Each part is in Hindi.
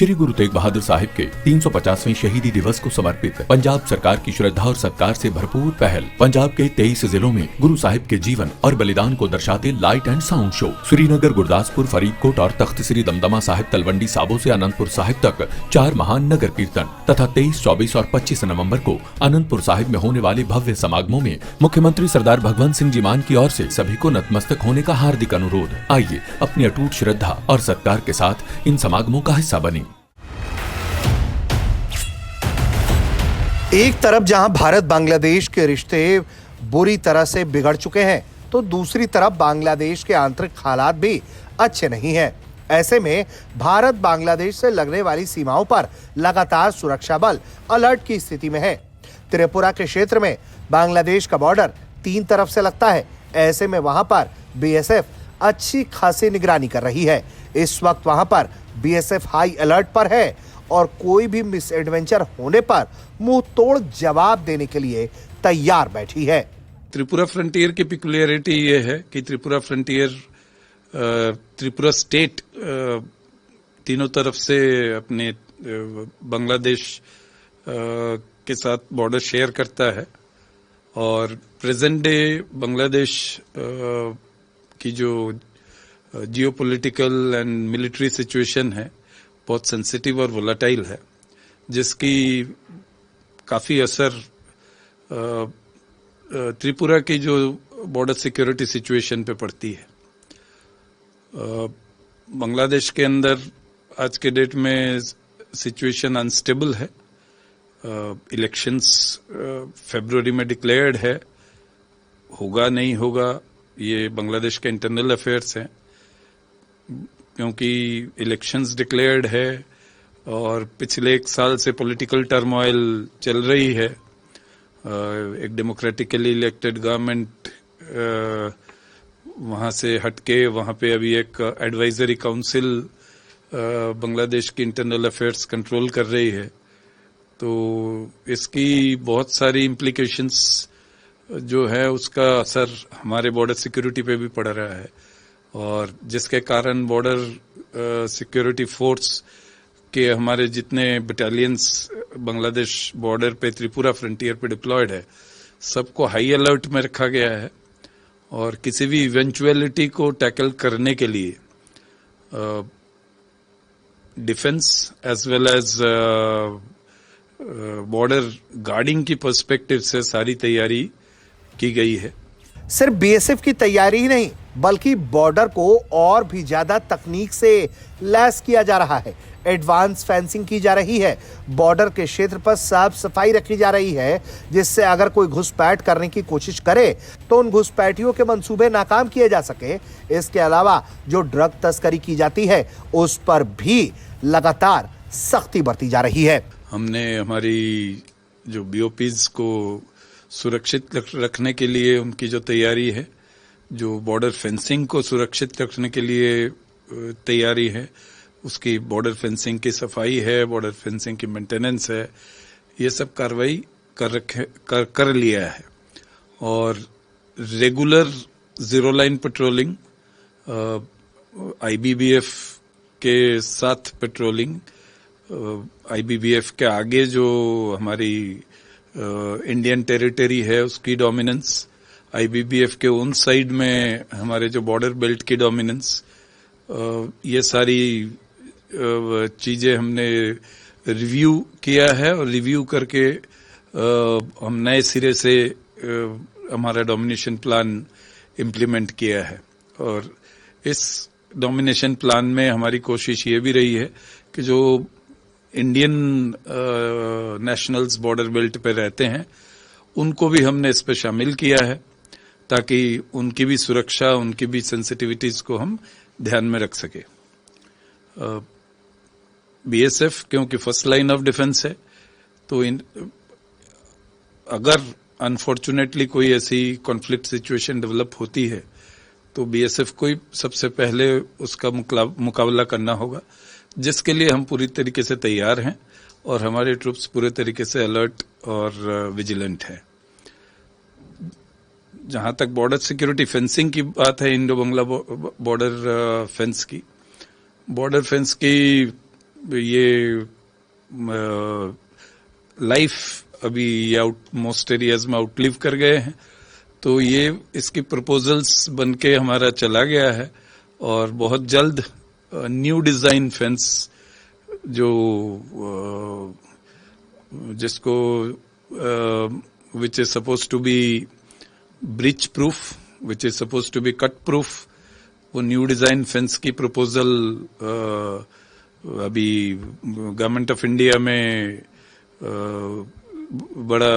श्री गुरु तेग बहादुर साहिब के 350वें शहीदी दिवस को समर्पित पंजाब सरकार की श्रद्धा और सत्कार से भरपूर पहल। पंजाब के 23 जिलों में गुरु साहिब के जीवन और बलिदान को दर्शाते light and sound show Srinagar, Gurdaspur, Faridkot और तख्त श्री दमदमा साहिब, तलवंडी साबो से अनंतपुर साहिब तक 4 महान नगर कीर्तन तथा 23, 24 और 25 नवम्बर को अनंतपुर साहिब में होने वाले भव्य समागमों में मुख्यमंत्री सरदार भगवंत सिंह जी मान की ओर से सभी को नतमस्तक होने का हार्दिक अनुरोध। आइए अपनी अटूट श्रद्धा और सत्कार के साथ इन समागमों का हिस्सा बने। एक तरफ जहां भारत बांग्लादेश के रिश्ते बुरी तरह से बिगड़ चुके हैं, तो दूसरी तरफ बांग्लादेश के आंतरिक हालात भी अच्छे नहीं हैं। ऐसे में भारत बांग्लादेश से लगने वाली सीमाओं पर लगातार सुरक्षा बल अलर्ट की स्थिति में है। त्रिपुरा के क्षेत्र में बांग्लादेश का बॉर्डर 3 तरफ से लगता है। ऐसे में वहां पर बीएसएफ अच्छी खासी निगरानी कर रही है। इस वक्त वहां पर बीएसएफ हाई अलर्ट पर है और कोई भी मिसएडवेंचर होने पर मुंह तोड़ जवाब देने के लिए तैयार बैठी है। त्रिपुरा फ्रंटियर की पिकुलियरिटी ये है कि त्रिपुरा फ्रंटियर त्रिपुरा स्टेट तीनों तरफ से अपने बांग्लादेश के साथ बॉर्डर शेयर करता है और प्रेजेंट डे बांग्लादेश की जो जियोपॉलिटिकल एंड मिलिट्री सिचुएशन है बहुत सेंसिटिव और वोलाटाइल है, जिसकी काफ़ी असर त्रिपुरा की जो बॉर्डर सिक्योरिटी सिचुएशन पे पड़ती है। बांग्लादेश के अंदर आज के डेट में सिचुएशन अनस्टेबल है। इलेक्शंस फरवरी में डिक्लेयर्ड है, होगा नहीं होगा ये बांग्लादेश के इंटरनल अफेयर्स हैं, क्योंकि इलेक्शंस डिक्लेयर्ड है और पिछले 1 साल से पॉलिटिकल टर्मोइल चल रही है। एक डेमोक्रेटिकली इलेक्टेड गवर्नमेंट वहाँ से हटके वहाँ पे अभी एक एडवाइजरी काउंसिल बांग्लादेश की इंटरनल अफेयर्स कंट्रोल कर रही है। तो इसकी बहुत सारी इम्प्लीकेशंस जो है उसका असर हमारे बॉर्डर सिक्योरिटी पे भी पड़ रहा है और जिसके कारण बॉर्डर सिक्योरिटी फोर्स के हमारे जितने बटालियंस बांग्लादेश बॉर्डर पे त्रिपुरा फ्रंटियर पे डिप्लॉयड है, सबको हाई अलर्ट में रखा गया है और किसी भी इवेंचुअलिटी को टैकल करने के लिए defence as well as border guarding की पर्सपेक्टिव से सारी तैयारी की गई है। सिर्फ बीएसएफ की तैयारी ही नहीं, बल्कि बॉर्डर को और भी ज्यादा तकनीक से लैस किया जा रहा है। एडवांस फेंसिंग की जा रही है, बॉर्डर के क्षेत्र पर साफ सफाई रखी जा रही है, जिससे अगर कोई घुसपैठ करने की कोशिश करे तो उन घुसपैठियों के मंसूबे नाकाम किए जा सके। इसके अलावा जो ड्रग तस्करी की जाती है उस पर भी लगातार सख्ती बरती जा रही है। हमने हमारी जो बीओपीज को सुरक्षित रखने के लिए उनकी जो तैयारी है, जो बॉर्डर फेंसिंग को सुरक्षित रखने के लिए तैयारी है, उसकी बॉर्डर फेंसिंग की सफाई है, बॉर्डर फेंसिंग की मेंटेनेंस है, ये सब कार्रवाई कर लिया है और रेगुलर जीरो लाइन पेट्रोलिंग, आईबीबीएफ के साथ पेट्रोलिंग, आईबीबीएफ के आगे जो हमारी इंडियन टेरिटरी है उसकी डोमिनेंस, आईबीबीएफ के उन साइड में हमारे जो बॉर्डर बेल्ट की डोमिनेंस, ये सारी चीजें हमने रिव्यू किया है और रिव्यू करके हम नए सिरे से हमारा डोमिनेशन प्लान इम्प्लीमेंट किया है। और इस डोमिनेशन प्लान में हमारी कोशिश ये भी रही है कि जो इंडियन नेशनल्स बॉर्डर बेल्ट पे रहते हैं उनको भी हमने इस पे शामिल किया है, ताकि उनकी भी सुरक्षा, उनकी भी सेंसिटिविटीज को हम ध्यान में रख सके। बीएसएफ क्योंकि फर्स्ट लाइन ऑफ डिफेंस है, तो अगर अनफॉर्चुनेटली कोई ऐसी कॉन्फ्लिक्ट सिचुएशन डेवलप होती है तो बीएसएफ को ही सबसे पहले उसका मुकाबला करना होगा, जिसके लिए हम पूरी तरीके से तैयार हैं और हमारे ट्रूप्स पूरे तरीके से अलर्ट और विजिलेंट हैं। जहां तक बॉर्डर सिक्योरिटी फेंसिंग की बात है, इंडो बांग्ला बॉर्डर फेंस की, बॉर्डर फेंस की ये लाइफ अभी मोस्ट एरियाज में आउटलिव कर गए हैं, तो ये इसकी प्रपोजल्स बन के हमारा चला गया है और बहुत जल्द न्यू डिजाइन फेंस जो जिसको which is suppose to be breach proof, which is suppose to be cut proof, वो न्यू डिजाइन फेंस की प्रपोजल अभी गवर्नमेंट ऑफ इंडिया में बड़ा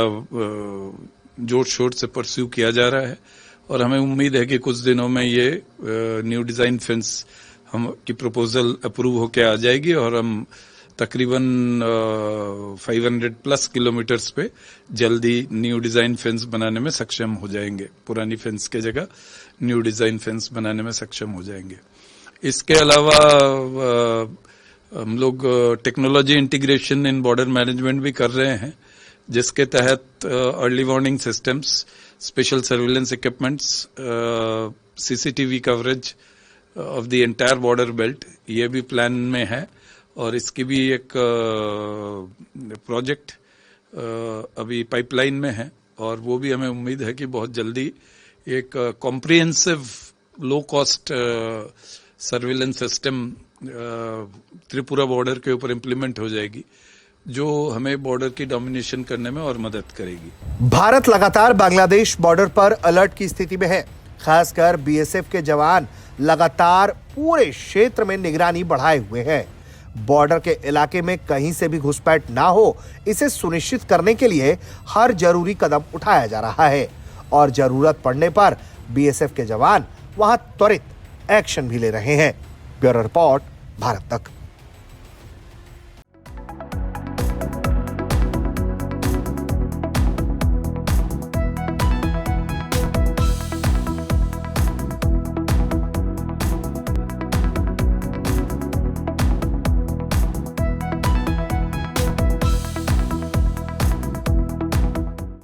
जोर शोर से परस्यू किया जा रहा है और हमें उम्मीद है कि कुछ दिनों में ये न्यू डिजाइन फेंस हम की प्रपोजल अप्रूव होके आ जाएगी और हम तकरीबन 500 प्लस किलोमीटर्स पे जल्दी न्यू डिजाइन फेंस बनाने में सक्षम हो जाएंगे। पुरानी फेंस के जगह न्यू डिजाइन फेंस बनाने में सक्षम हो जाएंगे। इसके अलावा हम लोग technology integration in border management भी कर रहे हैं, जिसके तहत early warning systems, special surveillance equipments, CCTV coverage of the entire border belt, ये भी प्लान में है और इसकी भी एक प्रोजेक्ट अभी पाइपलाइन में है और वो भी हमें उम्मीद है कि बहुत जल्दी एक comprehensive low cost surveillance system Tripura border के ऊपर इम्प्लीमेंट हो जाएगी, जो हमें बॉर्डर की डोमिनेशन करने में और मदद करेगी। भारत लगातार बांग्लादेश बॉर्डर पर अलर्ट की स्थिति में है। खासकर बीएसएफ के जवान लगातार पूरे क्षेत्र में निगरानी बढ़ाए हुए हैं। बॉर्डर के इलाके में कहीं से भी घुसपैठ ना हो, इसे सुनिश्चित करने के लिए हर जरूरी कदम उठाया जा रहा है और जरूरत पड़ने पर बीएसएफ के जवान वहां त्वरित एक्शन भी ले रहे हैं। ब्यूरो रिपोर्ट, भारत तक।